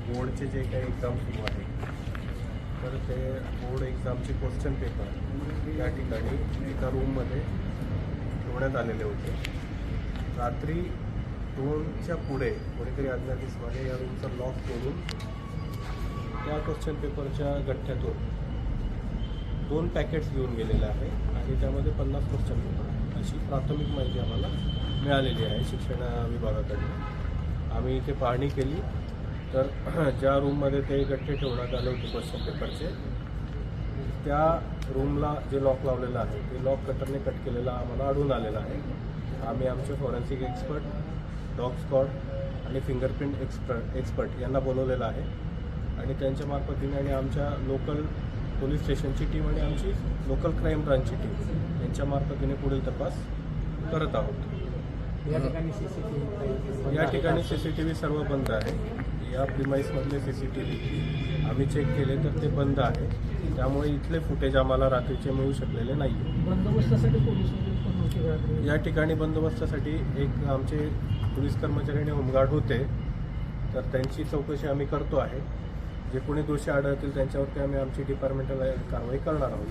बोर्डचे जे काही एक्झाम सुरू आहे तर ते बोर्ड एक्झामचे क्वेश्चन पेपर या ठिकाणी एका रूममध्ये ठेवण्यात आलेले होते. रात्री 2च्या पुढे कोणीतरी अज्ञात या रूमचा लॉक तोडून त्या क्वेश्चन पेपरच्या गठ्ठ्यातून 2 पॅकेट्स घेऊन गेलेले आहे आणि त्यामध्ये 50 क्वेश्चन पेपर आहे अशी प्राथमिक माहिती आम्हाला मिळालेली आहे शिक्षण विभागाकडून. आम्ही इथे पाहणी केली तर ज्या रूममध्ये ते गठ्ठे ठेवण्यात आले होते क्वेश्चन पेपरचे त्या रूमला जे लॉक लावलेलं आहे ते लॉक कटरने कट केलेला आम्हाला आढळून आलेला आहे. आम्ही आमचे फॉरेन्सिक एक्सपर्ट, डॉग स्क्वॉड आणि फिंगरप्रिंट एक्सपर्ट यांना बोलवलेलं आहे आणि त्यांच्या मार्फतीने आणि आमच्या लोकल पोलीस स्टेशनची टीम आणि आमची लोकल क्राईम ब्रांचची टीम यांच्या मार्फतीने पुढील तपास करत आहोत. या ठिकाणी CCTV सर्व बंद आहे. या प्रिमाइसमधले CCTV आम्ही चेक केले तर ते बंद आहे. त्यामुळे इथले फुटेज आम्हाला रात्रीचे मिळू शकलेले नाही. या ठिकाणी बंदोबस्तासाठी एक आमचे पोलीस कर्मचारी आणि होमगार्ड होते तर त्यांची चौकशी आम्ही करतो आहे. जे कोणी दोषी आढळतील त्यांच्यावरती आम्ही आमची डिपार्टमेंटल कारवाई करणार आहोत.